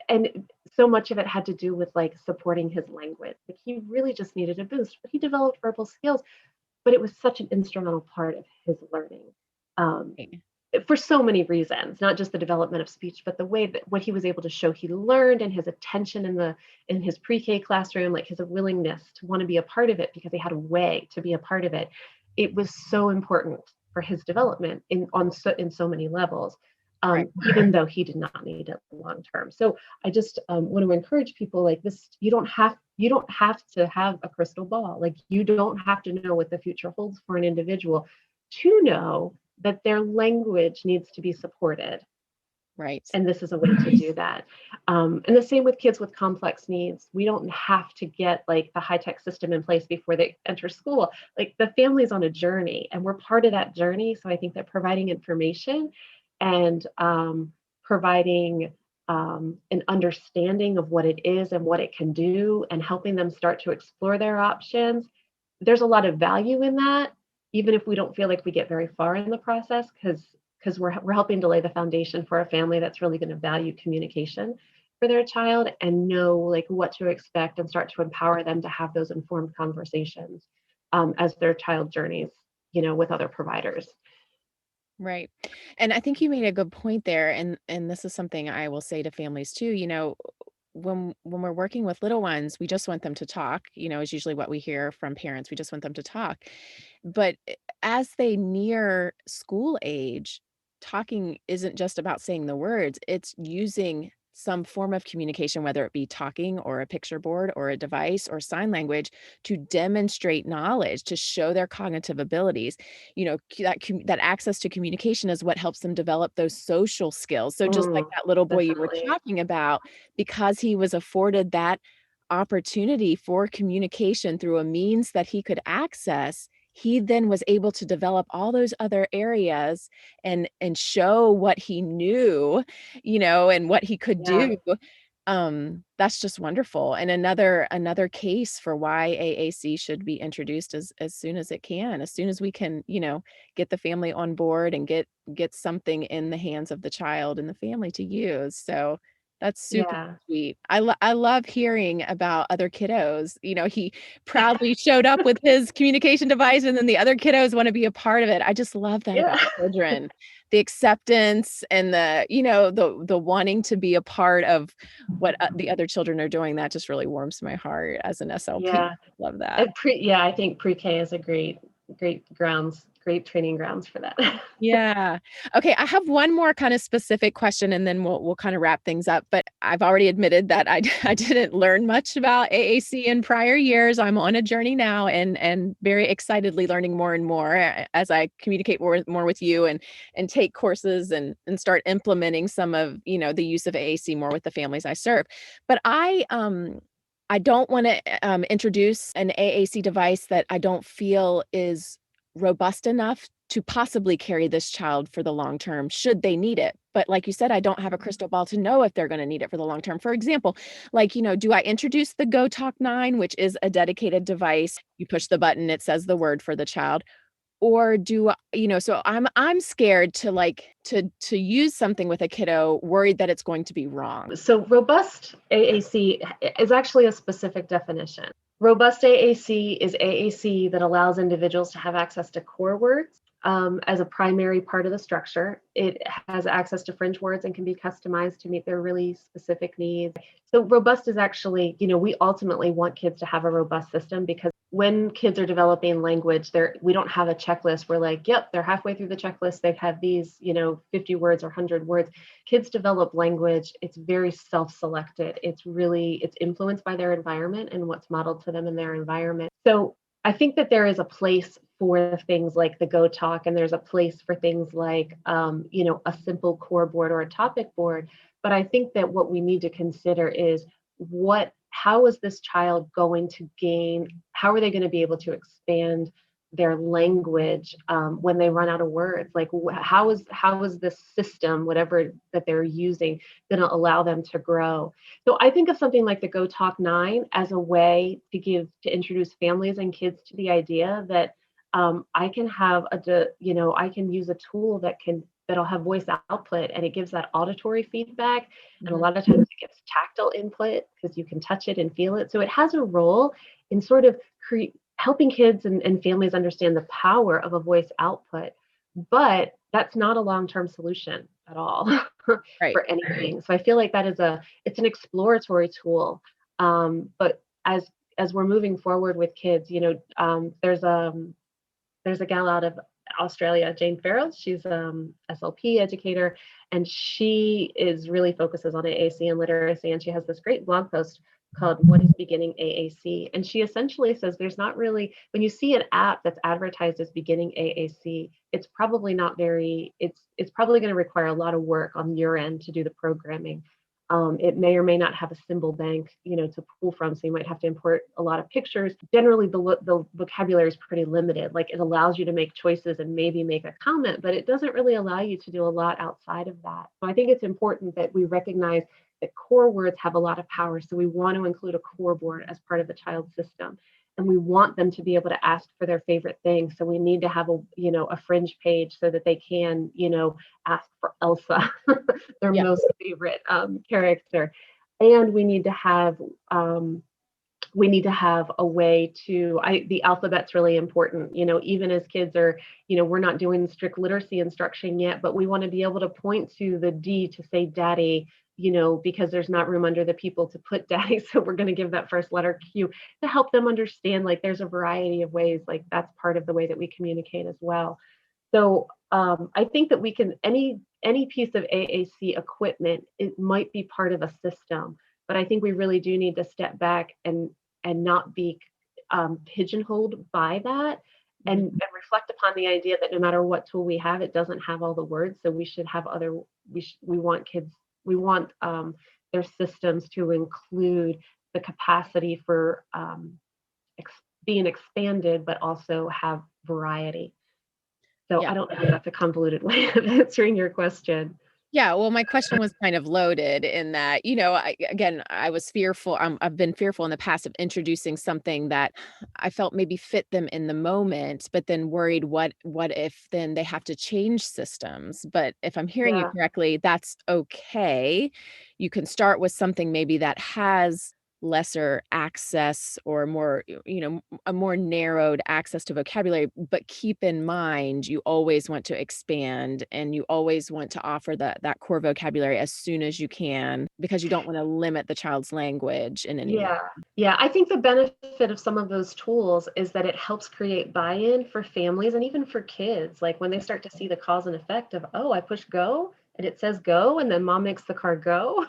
And so much of it had to do with like supporting his language. Like he really just needed a boost, but he developed verbal skills. But it was such an instrumental part of his learning for so many reasons, not just the development of speech, but the way that what he was able to show he learned, and his attention in his pre-K classroom, like his willingness to want to be a part of it because he had a way to be a part of it. It was so important for his development in so many levels. Even though he did not need it long term. So I just want to encourage people like this. You don't have to have a crystal ball. Like you don't have to know what the future holds for an individual to know that their language needs to be supported. Right. And this is a way to do that. And the same with kids with complex needs. We don't have to get like the high-tech system in place before they enter school. Like the family's on a journey and we're part of that journey. So I think that providing information and providing an understanding of what it is and what it can do and helping them start to explore their options, there's a lot of value in that, even if we don't feel like we get very far in the process, because we're helping to lay the foundation for a family that's really going to value communication for their child and know like what to expect and start to empower them to have those informed conversations as their child journeys, with other providers. Right. And I think you made a good point there. And this is something I will say to families too, when we're working with little ones, we just want them to talk, is usually what we hear from parents. We just want them to talk. But as they near school age, talking isn't just about saying the words, it's using some form of communication, whether it be talking or a picture board or a device or sign language, to demonstrate knowledge, to show their cognitive abilities. That access to communication is what helps them develop those social skills. So just like that little boy you were talking about, because he was afforded that opportunity for communication through a means that he could access, he then was able to develop all those other areas and show what he knew, and what he could do. That's just wonderful. And another case for why AAC should be introduced as soon as it can, as soon as we can, get the family on board and get something in the hands of the child and the family to use. So That's super Yeah. sweet. I love hearing about other kiddos. He proudly showed up with his communication device, and then the other kiddos want to be a part of it. I just love that about Yeah. children. The acceptance and the wanting to be a part of what the other children are doing. That just really warms my heart as an SLP. Yeah. Love that. I think pre-K is a great training grounds for that. Yeah. Okay. I have one more kind of specific question, and then we'll kind of wrap things up. But I've already admitted that I didn't learn much about AAC in prior years. I'm on a journey now, and very excitedly learning more and more as I communicate more with you, and take courses, and start implementing some of the use of AAC more with the families I serve. But I don't want to introduce an AAC device that I don't feel is robust enough to possibly carry this child for the long term should they need it. But like you said, I don't have a crystal ball to know if they're going to need it for the long term. For example, do I introduce the Go Talk 9, which is a dedicated device? You push the button, it says the word for the child. Or so I'm scared to use something with a kiddo, worried that it's going to be wrong. So robust AAC is actually a specific definition. Robust AAC is AAC that allows individuals to have access to core words as a primary part of the structure. It has access to fringe words and can be customized to meet their really specific needs. So robust is actually, we ultimately want kids to have a robust system, because when kids are developing language, we don't have a checklist. We're like, yep, they're halfway through the checklist. They've had these, 50 words or 100 words. Kids develop language. It's very self-selected. It's influenced by their environment and what's modeled to them in their environment. So I think that there is a place for things like the Go Talk, and there's a place for things like, a simple core board or a topic board. But I think that what we need to consider is how is this child going to how are they going to be able to expand their language when they run out of words? Like, how is this system, whatever that they're using, going to allow them to grow? So I think of something like the Go Talk 9 as a way to introduce families and kids to the idea that I can I can use a tool that'll have voice output, and it gives that auditory feedback. Mm-hmm. And a lot of times it gives tactile input because you can touch it and feel it. So it has a role in sort of helping kids and families understand the power of a voice output. But that's not a long-term solution at all Right. for anything. So I feel like it's an exploratory tool. But as we're moving forward with kids, there's a gal out of Australia, Jane Farrell. She's SLP educator, and she really focuses on AAC and literacy. And she has this great blog post called "What is Beginning AAC?" And she essentially says there's not really, when you see an app that's advertised as beginning AAC, it's probably not it's probably going to require a lot of work on your end to do the programming. It may or may not have a symbol bank, to pull from. So you might have to import a lot of pictures. Generally, the vocabulary is pretty limited. Like, it allows you to make choices and maybe make a comment, but it doesn't really allow you to do a lot outside of that. So I think it's important that we recognize that core words have a lot of power. So we want to include a core board as part of the child's system. And we want them to be able to ask for their favorite thing. So we need to have a fringe page so that they can, ask for Elsa, their most favorite character. And we need to have a way to, the alphabet's really important, even as kids are, we're not doing strict literacy instruction yet, but we want to be able to point to the D to say daddy, because there's not room under the people to put daddy. So we're going to give that first letter Q to help them understand, like, there's a variety of ways, like, that's part of the way that we communicate as well. So I think that we can, any piece of AAC equipment, it might be part of a system, but I think we really do need to step back and not be pigeonholed by that, and reflect upon the idea that no matter what tool we have, it doesn't have all the words. So we should have we want their systems to include the capacity for being expanded, but also have variety. So I don't know if that's a convoluted way of answering your question. Yeah, well, my question was kind of loaded in that, I was fearful. I've been fearful in the past of introducing something that I felt maybe fit them in the moment, but then worried what if then they have to change systems. But if I'm hearing you Yeah. correctly, that's okay. You can start with something maybe that has lesser access or more, a more narrowed access to vocabulary, but keep in mind you always want to expand and you always want to offer that core vocabulary as soon as you can because you don't want to limit the child's language in any way. Yeah. Yeah. I think the benefit of some of those tools is that it helps create buy-in for families and even for kids. Like when they start to see the cause and effect of, oh, I push go and it says go, and then mom makes the car go.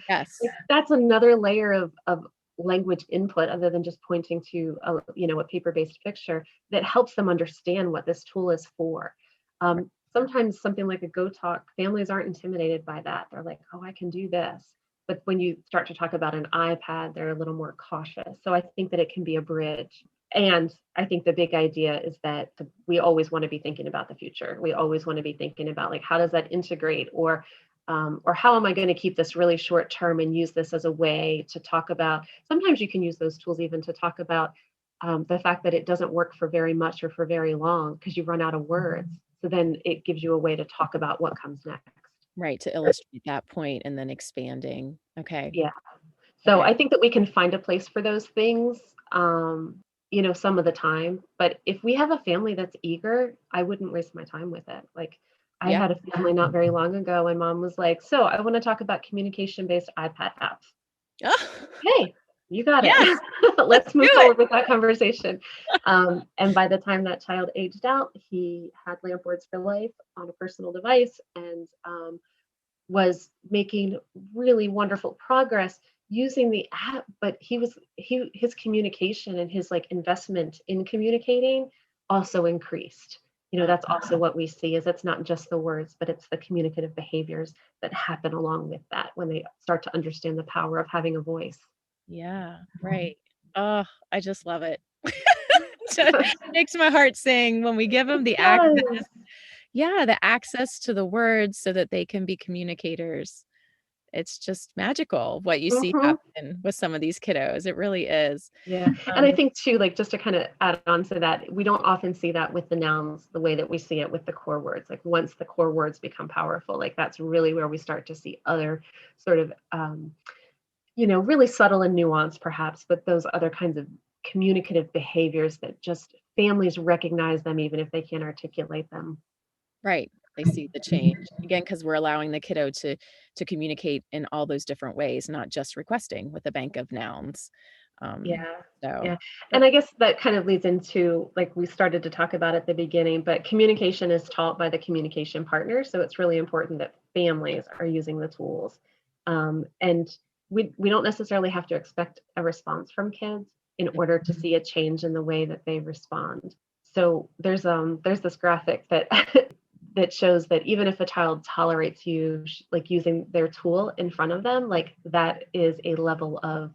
Yes. That's another layer of language input other than just pointing to a paper-based picture that helps them understand what this tool is for. Sometimes something like a Go Talk, families aren't intimidated by that. They're like, oh, I can do this. But when you start to talk about an iPad, they're a little more cautious. So I think that it can be a bridge. And I think the big idea is that we always want to be thinking about the future. We always want to be thinking about like, how does that integrate, or how am I going to keep this really short term and use this as a way to talk about, sometimes you can use those tools even to talk about the fact that it doesn't work for very much or for very long because you run out of words. So then it gives you a way to talk about what comes next. Right, to illustrate that point and then expanding. Okay. Yeah. So Okay. I think that we can find a place for those things, some of the time. But if we have a family that's eager, I wouldn't waste my time with it. Like I Yeah. had a family not very long ago, and mom was like, "So I want to talk about communication-based iPad apps." Hey, you got it. Yes, let's Let's do move it. forward with that conversation. And by the time that child aged out, he had lamp words for life on a personal device and was making really wonderful progress using the app. But his communication and his like investment in communicating also increased. That's also what we see is it's not just the words, but it's the communicative behaviors that happen along with that when they start to understand the power of having a voice. Yeah, right. Oh, I just love it. Just makes my heart sing when we give them the access. Yes. Yeah, the access to the words so that they can be communicators. It's just magical what you see Mhm. happen with some of these kiddos. It really is. Yeah. And I Um, think too, like just to kind of add on to that, we don't often see that with the nouns the way that we see it with the core words. Like once the core words become powerful, like that's really where we start to see other sort of, really subtle and nuanced perhaps, but those other kinds of communicative behaviors that just families recognize them even if they can't articulate them. right. They see the change. Again, because 'cause we're allowing the kiddo to communicate in all those different ways, not just requesting with a bank of nouns. Um, Yeah. so Yeah. And I guess that kind of leads into like we started to talk about at the beginning, but communication is taught by the communication partner. So it's really important that families are using the tools. And we don't necessarily have to expect a response from kids in order to see a change in the way that they respond. So there's this graphic that that shows that even if a child tolerates you like using their tool in front of them, like that is a level of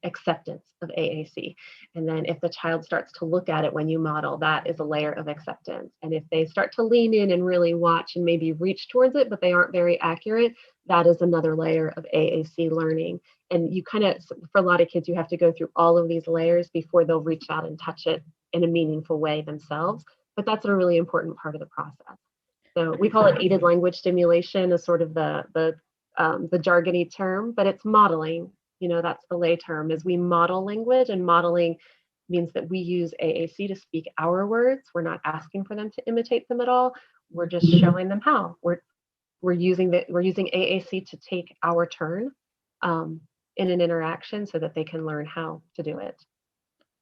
acceptance of AAC. And then if the child starts to look at it when you model, that is a layer of acceptance. And if they start to lean in and really watch and maybe reach towards it, but they aren't very accurate, that is another layer of AAC learning. And you kind of, for a lot of kids, you have to go through all of these layers before they'll reach out and touch it in a meaningful way themselves. But that's a really important part of the process. So we call it aided language stimulation as sort of the jargony term, but it's modeling. That's the lay term is we model language, and modeling means that we use AAC to speak our words. We're not asking for them to imitate them at all. We're just showing them how. We're using AAC to take our turn um, in an interaction so that they can learn how to do it.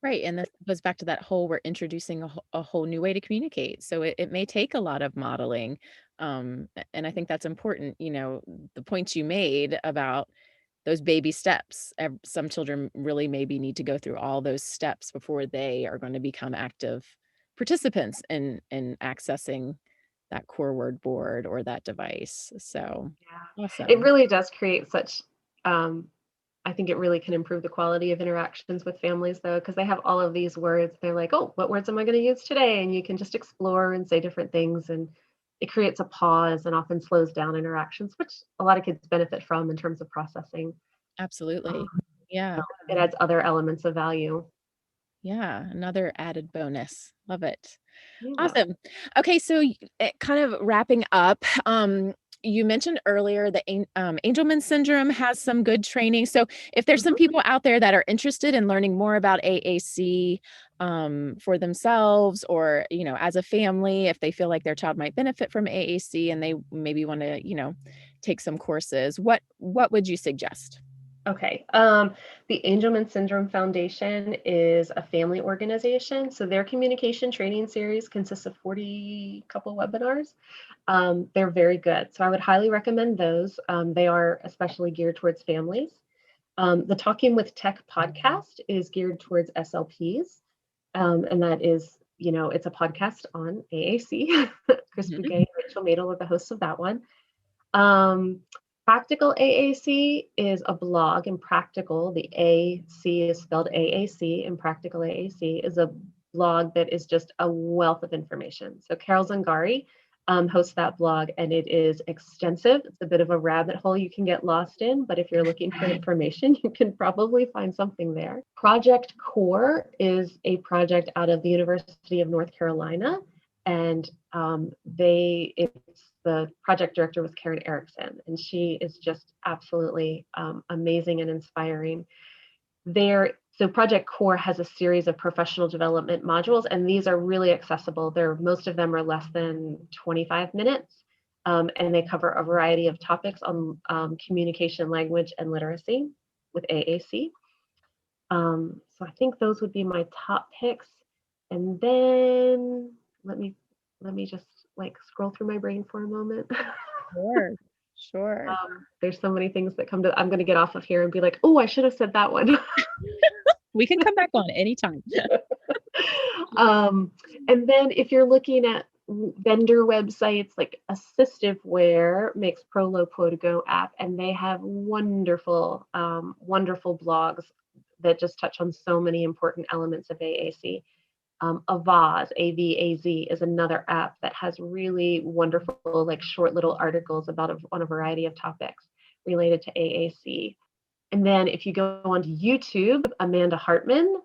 right, and this goes back to that whole we're introducing a whole new way to communicate, so it may take a lot of modeling, and I think that's important, the points you made about those baby steps. Some children really maybe need to go through all those steps before they are gonna become active participants in accessing that core word board or that device, so Yeah. It awesome. really does create such um, I think it really can improve the quality of interactions with families though, because they have all of these words. They're like, oh, what words am I going to use today? And you can just explore and say different things. And it creates a pause and often slows down interactions, which a lot of kids benefit from in terms of processing. Absolutely. Yeah. It adds other elements of value. Yeah. Another added bonus. Love it. Yeah. Awesome. Okay, so kind of wrapping up, you mentioned earlier that Angelman syndrome has some good training. So if there's some people out there that are interested in learning more about AAC for themselves, or, you know, as a family, if they feel like their child might benefit from AAC and they maybe want to, you know, take some courses, what would you suggest? Okay. The Angelman Syndrome Foundation is a family organization. So their communication training series consists of 40 couple webinars. They're very good. So I would highly recommend those. They are especially geared towards families. The Talking with Tech podcast is geared towards SLPs. And that is, you know, it's a podcast on AAC. Chris Bouguet and Rachel Madel are the hosts of that one. Practical AAC is a blog, and Practical, the AC is spelled AAC, and Practical AAC is a blog that is just a wealth of information. So Carol Zangari hosts that blog, and it is extensive. It's a bit of a rabbit hole you can get lost in, but if you're looking for information, you can probably find something there. Project Core is a project out of the University of North Carolina, and it's the project director was Karen Erickson, and she is just absolutely amazing and inspiring. So Project Core has a series of professional development modules, and these are really accessible. Most of them are less than 25 minutes, and they cover a variety of topics on communication, language, and literacy with AAC. So I think those would be my top picks. And then let me just like scroll through my brain for a moment. Sure. There's so many things that I'm going to get off of here and be like, oh, I should have said that one. We can come back on anytime. And then if you're looking at vendor websites, like Assistiveware makes Prolo Podago app, and they have wonderful blogs that just touch on so many important elements of AAC. Avaz, AVAZ, is another app that has really wonderful, like short little articles on a variety of topics related to AAC. And then if you go onto YouTube, Amanda Hartman,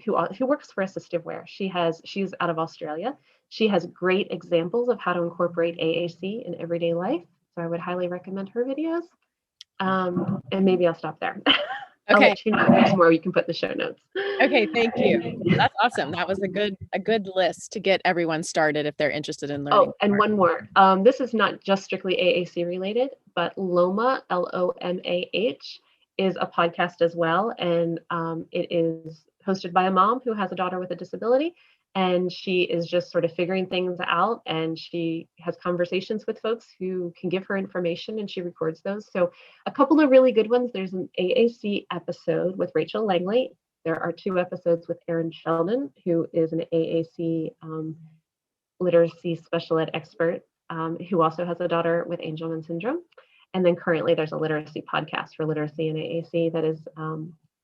who works for Assistiveware, she's out of Australia. She has great examples of how to incorporate AAC in everyday life. So I would highly recommend her videos. And maybe I'll stop there. I'll Okay. let you know if there's more you can put in the show notes. Okay, thank you. That's awesome. That was a good list to get everyone started if they're interested in learning. Oh, and one more. This is not just strictly AAC related, but Lomah, Lomah, is a podcast as well. And it is hosted by a mom who has a daughter with a disability. And she is just sort of figuring things out, and she has conversations with folks who can give her information, and she records those. So a couple of really good ones. There's an AAC episode with Rachel Langley. There are 2 episodes with Erin Sheldon, who is an AAC literacy special ed expert, who also has a daughter with Angelman syndrome. And then currently there's a literacy podcast for literacy and AAC that is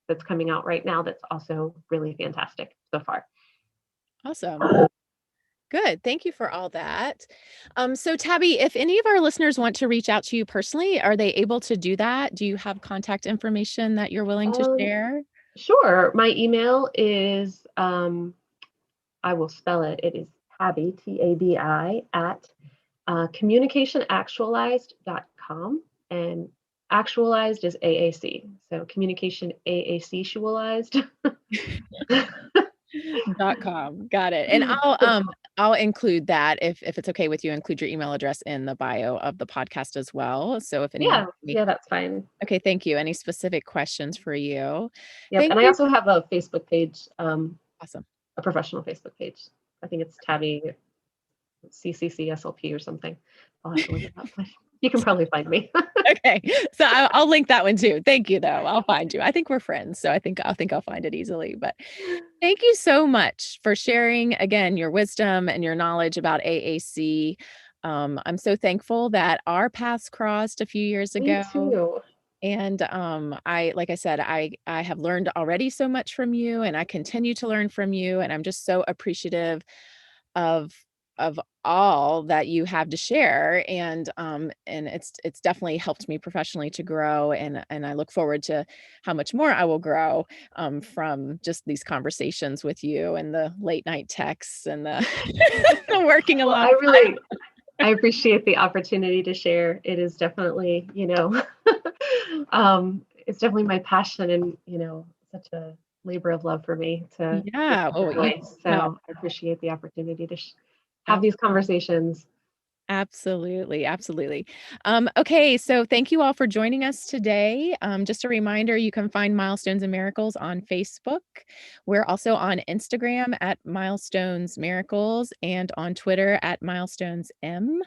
that's coming out right now. That's also really fantastic so far. Awesome. Good. Thank you for all that. So Tabi, if any of our listeners want to reach out to you personally, are they able to do that? Do you have contact information that you're willing to share? Sure. My email is, I will spell it. It is Tabi, Tabi, at communicationactualized.com. And actualized is AAC. So communication AAC-ualized. .com. Got it. And I'll include that if it's okay with you, include your email address in the bio of the podcast as well. So if anyone yeah, that's fine. Okay, thank you. Any specific questions for you? Yep. And I also have a Facebook page. Awesome. A professional Facebook page. I think it's Tabi CCC-SLP or something. I'll have to look it up. You can probably find me. Okay, so I'll link that one too. Thank you, though. I'll find you. I think we're friends, so I think I'll find it easily. But thank you so much for sharing again your wisdom and your knowledge about AAC. I'm so thankful that our paths crossed a few years ago. Me too. And like I said, I have learned already so much from you, and I continue to learn from you. And I'm just so appreciative of of all that you have to share. And it's definitely helped me professionally to grow. And I look forward to how much more I will grow from just these conversations with you and the late night texts and the working Well, along. I appreciate the opportunity to share. It is definitely, it's definitely my passion and, such a labor of love for me to Yeah. have a voice. So I appreciate the opportunity to have these conversations. Absolutely. Absolutely. Okay. So thank you all for joining us today. Just a reminder, you can find Milestones and Miracles on Facebook. We're also on Instagram at Milestones Miracles and on Twitter at Milestones M.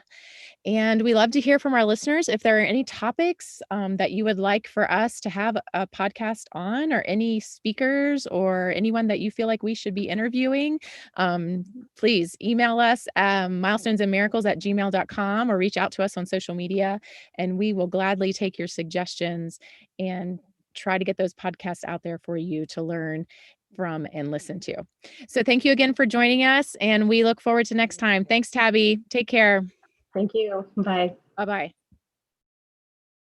And we love to hear from our listeners. If there are any topics that you would like for us to have a podcast on, or any speakers or anyone that you feel like we should be interviewing, please email us milestonesandmiracles@gmail.com or reach out to us on social media, and we will gladly take your suggestions and try to get those podcasts out there for you to learn from and listen to. So thank you again for joining us, and we look forward to next time. Thanks, Tabi. Take care. Thank you. Bye. Bye-bye.